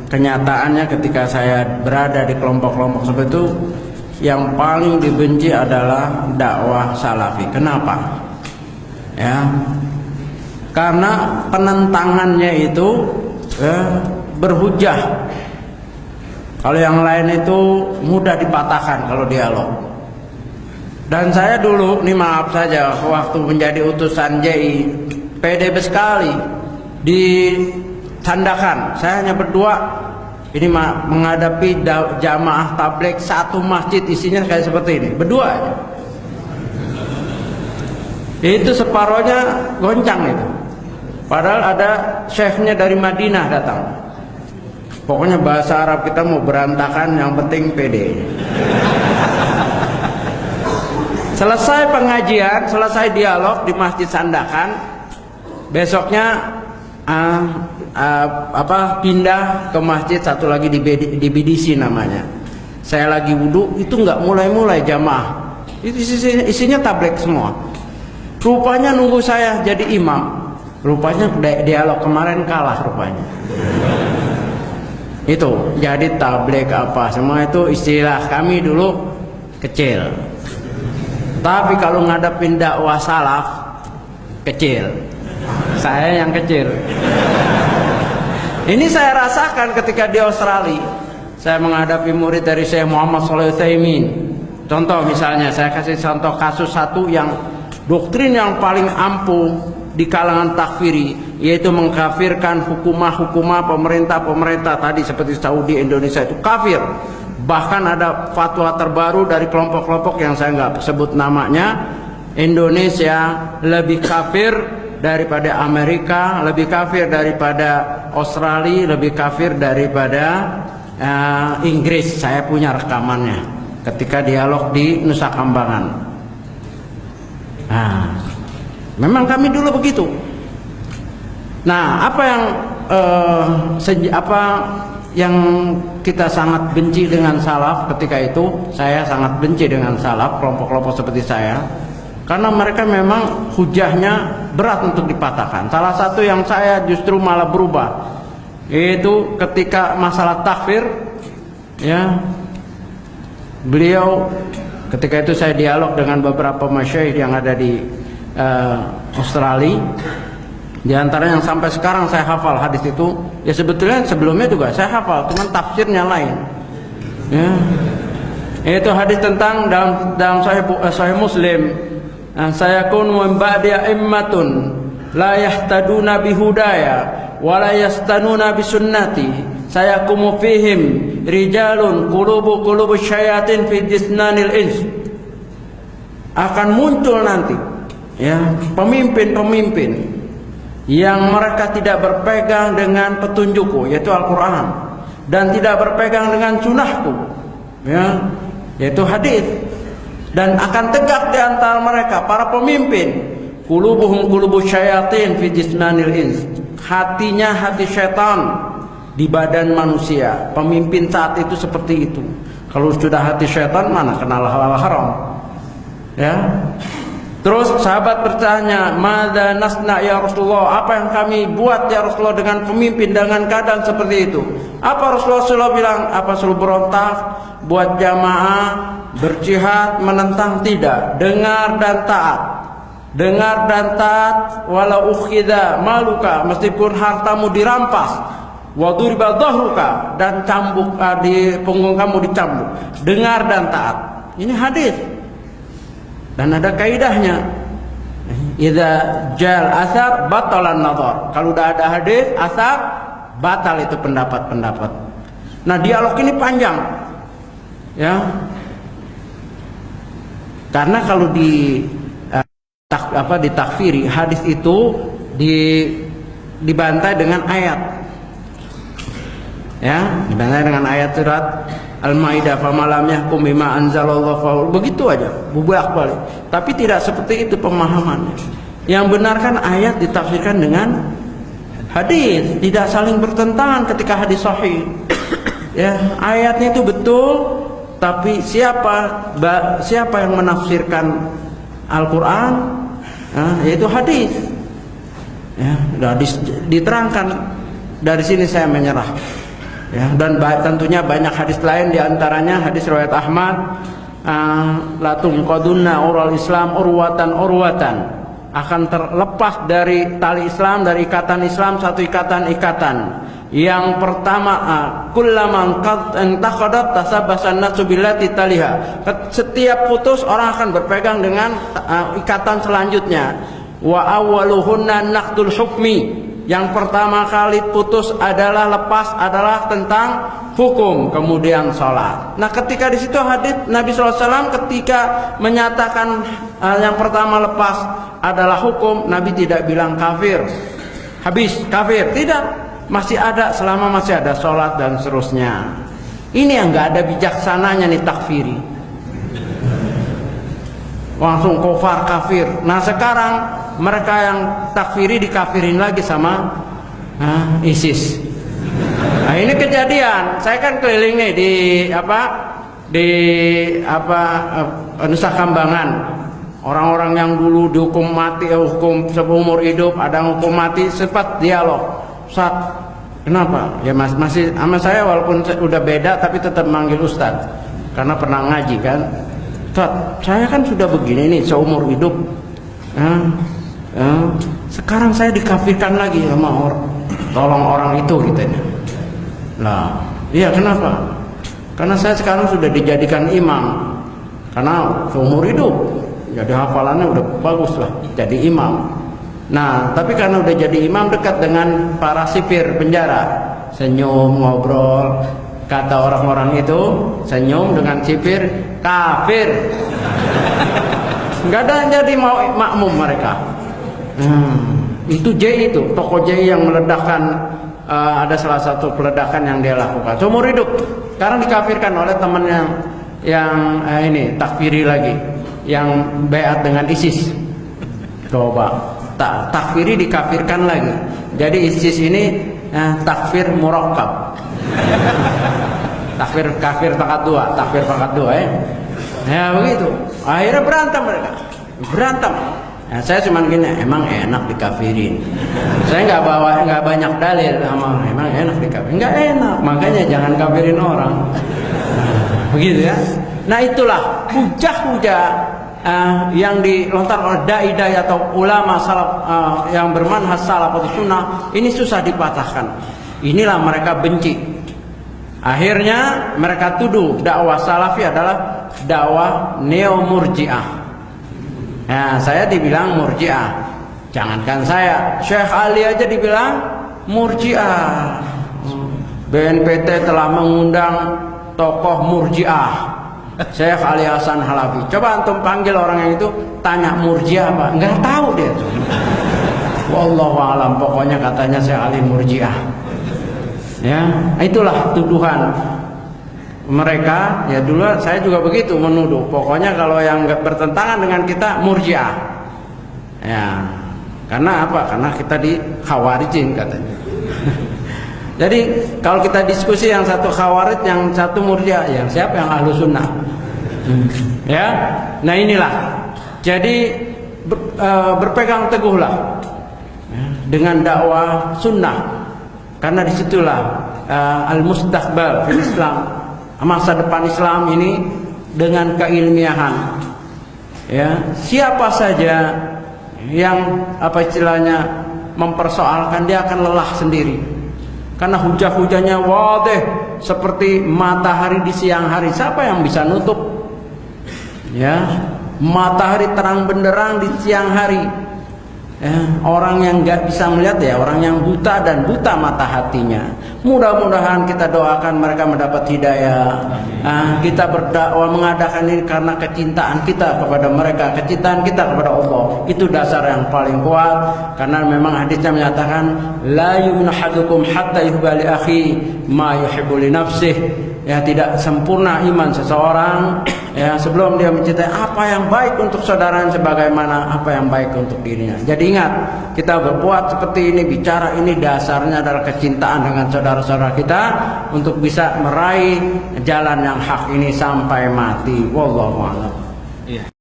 kenyataannya ketika saya berada di kelompok-kelompok seperti itu, yang paling dibenci adalah dakwah salafi. Kenapa? Ya, karena penentangannya itu berhujah. Kalau yang lain itu mudah dipatahkan kalau dialog. Dan saya dulu, nih maaf saja, waktu menjadi utusan JI, PDB sekali ditandakan. Saya hanya berdua. Ini menghadapi jamaah tabligh satu masjid, isinya kayak seperti ini, berdua aja. Itu separohnya goncang itu. Padahal ada syekhnya dari Madinah datang. Pokoknya bahasa Arab kita mau berantakan, yang penting pede. Selesai pengajian, selesai dialog di Masjid Sandakan, besoknya pindah ke masjid satu lagi di BDC namanya. Saya lagi wudhu, itu nggak mulai jamaah. Itu isinya tabligh semua. Rupanya nunggu saya jadi imam. Rupanya dialog kemarin kalah rupanya. Itu jadi tabligh apa semua itu istilah kami dulu kecil. Tapi kalau ngadepin dakwah salaf kecil. Saya yang kecil. Ini saya rasakan ketika di Australia. Saya menghadapi murid dari Syekh Muhammad Shalih Utsaimin. Contoh misalnya, saya kasih contoh kasus satu yang doktrin yang paling ampuh di kalangan takfiri, yaitu mengkafirkan hukumah pemerintah tadi seperti Saudi, Indonesia itu kafir. Bahkan ada fatwa terbaru dari kelompok-kelompok yang saya nggak sebut namanya. Indonesia lebih kafir daripada Amerika, lebih kafir daripada Australia, lebih kafir daripada Inggris. Saya punya rekamannya ketika dialog di Nusa Kambangan. Nah, memang kami dulu begitu. Nah, apa yang kita sangat benci dengan salaf ketika itu? Saya sangat benci dengan salaf, kelompok-kelompok seperti saya, karena mereka memang hujahnya berat untuk dipatahkan. Salah satu yang saya justru malah berubah, yaitu ketika masalah takfir, ya, beliau ketika itu saya dialog dengan beberapa masyayikh yang ada di Australia. Di antara yang sampai sekarang saya hafal hadis itu, ya sebetulnya sebelumnya juga saya hafal, cuman tafsirnya lain. Ya. Itu hadis tentang dalam Sahih Muslim, sayakun min ba'di a'immatun la yahtaduna bihudaya wa la yastanuna bisunnati sayakumu fihim rijalun qulubu syayatin fi jisnanil ins. Akan muncul nanti, ya, pemimpin-pemimpin yang mereka tidak berpegang dengan petunjukku, yaitu Al-Quran, dan tidak berpegang dengan sunnahku, ya, yaitu hadis, dan akan tegak di antara mereka para pemimpin, qulubuhum qulubu syayatin fi jismanil ins, hatinya hati syaitan di badan manusia. Pemimpin saat itu seperti itu. Kalau sudah hati syaitan, mana kenal halal haram, ya. Terus sahabat bertanya, "Madza nasna ya Rasulullah?" Apa yang kami buat ya Rasulullah dengan pemimpin dengan keadaan seperti itu? Apa Rasulullah bilang? Apa suruh berontak, buat jamaah, berjihad, menentang? Tidak. Dengar dan taat. Dengar dan taat, walau ukhidha maluka, meskipun hartamu dirampas, wa duriba dhahruka, dan cambuk di punggung kamu dicambuk. Dengar dan taat. Ini hadis. Dan ada kaidahnya. Idza jal asar batalan nazar. Kalau udah ada hadis asar, batal itu pendapat-pendapat. Nah, dialog ini panjang. Ya. Karena kalau ditakfiri, hadis itu dibantai dengan ayat. Ya, dibantai dengan ayat surat Al-Maidah, "Famalam yahkum bima anzalallahu fa begitu aja, bolak-balik. Tapi tidak seperti itu pemahamannya. Yang benar kan ayat ditafsirkan dengan hadis, tidak saling bertentangan ketika hadis sahih. Ya, ayatnya itu betul, tapi siapa yang menafsirkan Al-Qur'an? Yaitu hadis. Ya, sudah diterangkan. Dari sini saya menyerah. Ya, dan tentunya banyak hadis lain, diantaranya hadis riwayat Ahmad, la tunqadunna ural Islam urwatan urwatan, akan terlepas dari tali Islam, dari ikatan Islam satu ikatan-ikatan. Yang pertama, kullaman qad intaqadat tasabbasan nasu billati taliha. Setiap putus orang akan berpegang dengan ikatan selanjutnya. Wa awwaluhunna naqdul hukmi. Yang pertama kali putus adalah lepas adalah tentang hukum, kemudian sholat. Nah, ketika di situ hadis Nabi SAW ketika menyatakan yang pertama lepas adalah hukum, Nabi tidak bilang kafir, habis kafir, tidak, masih ada selama masih ada sholat dan seterusnya. Ini yang nggak ada bijaksananya nih takfiri, langsung kufar kafir. Nah, sekarang mereka yang takfiri dikafirin lagi sama ISIS. Nah, ini kejadian. Saya kan keliling nih di Nusa Kambangan. Orang-orang yang dulu dihukum mati, hukum seumur hidup, ada yang hukum mati, sempat dialog. Ustaz, kenapa? Ya masih sama saya walaupun udah beda tapi tetap manggil Ustaz karena pernah ngaji kan. Ustaz, saya kan sudah begini nih seumur hidup. Sekarang saya dikafirkan lagi sama tolong orang itu katanya. Lah, iya kenapa? Karena saya sekarang sudah dijadikan imam. Karena seumur hidup jadi hafalannya udah bagus lah jadi imam. Nah, tapi karena udah jadi imam dekat dengan para sipir penjara, senyum, ngobrol, kata orang-orang itu senyum dengan sipir kafir. Nggak ada yang jadi makmum mereka. Itu J, itu tokoh J yang meledakkan, ada salah satu peledakan yang dia lakukan seumur hidup. Sekarang dikafirkan oleh temannya yang ini takfiri lagi, yang beat dengan ISIS. Coba takfiri dikafirkan lagi. Jadi ISIS ini takfir murakkab. Kafir pangkat dua ya. Ya begitu. Akhirnya berantem mereka. Berantem. Nah, saya cuma gini, emang enak dikafirin. Saya nggak banyak dalil, emang enak dikafirin. Nggak enak, makanya jangan kafirin orang. Begitu ya. Nah, itulah hujah-hujah yang dilontarkan oleh dai-dai atau ulama salaf yang bermanhaj salaf atau sunnah, ini susah dipatahkan. Inilah mereka benci. Akhirnya mereka tuduh dakwah salafi adalah dakwah neo-murji'ah. Nah, saya dibilang murji'ah. Jangankan saya, Syekh Ali aja dibilang murji'ah. BNPT telah mengundang tokoh murji'ah, Syekh Ali Hasan Halabi. Coba antum panggil orang yang itu, tanya murji'ah apa? Enggak tahu dia tuh. Wallahu alam, pokoknya katanya Syekh Ali murji'ah. Ya, itulah tuduhan mereka. Ya dulu saya juga begitu menuduh. Pokoknya kalau yang bertentangan dengan kita murji'ah. Ya, karena apa? Karena kita di khawarijin katanya. Jadi kalau kita diskusi yang satu khawarij, yang satu murji'ah, yang siapa yang ahlu sunnah? Ya, nah inilah. Jadi berpegang teguhlah dengan dakwah sunnah. Karena disitulah al-mustaqbal fil Islam, masa depan Islam ini dengan keilmiahan. Ya, siapa saja yang istilahnya mempersoalkan, dia akan lelah sendiri. Karena hujah-hujahnya wadih seperti matahari di siang hari. Siapa yang bisa nutup? Ya, matahari terang benderang di siang hari. Ya, orang yang nggak bisa melihat, ya orang yang buta dan buta mata hatinya. Mudah-mudahan kita doakan mereka mendapat hidayah. Kita berdakwah mengadakan ini karena kecintaan kita kepada mereka, kecintaan kita kepada Allah. Itu dasar yang paling kuat. Karena memang hadisnya menyatakan la yu'minu ahadukum hatta yuhibba li akhi ma yuhibbu li nafsihi. Ya, tidak sempurna iman seseorang ya sebelum dia mencintai apa yang baik untuk saudaranya sebagaimana apa yang baik untuk dirinya. Jadi ingat, kita berbuat seperti ini, bicara ini, dasarnya adalah kecintaan dengan saudara-saudara kita untuk bisa meraih jalan yang hak ini sampai mati. Wallahu a'lam.